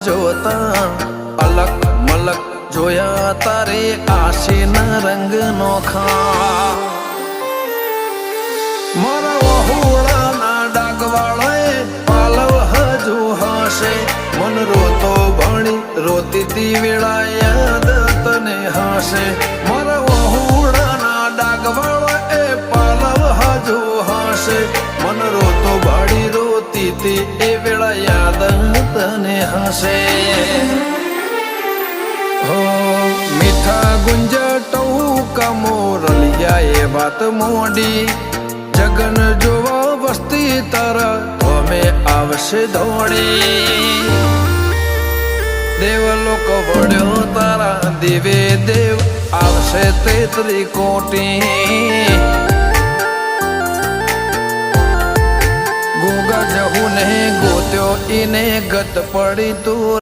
જોતા અલક મલક જોયા તારે આશીના રંગ નોખા મારા વહુડાના ડાગવાળાએ પાલવ હજુ હશે મન રોતો ભણી રોતી તી વેળા યાદ તને હશે મારા વહુડાના ડાગવાળાએ પાલવ હજુ હશે મન રોતો ભાડી રોતી તી એ વેળા યાદ તને હશે હો મીઠા ગુંજટવું કમોરલિયા એ વાત મોડી જગન જોવા વસ્તી તારા અમે આવશે દોડી દેવલોક વળ્યો તારા દેવે દેવ આવશે તેત્રી કોટી ગોગા જહુ ને ગોત્યો ઈને ગત પડી તું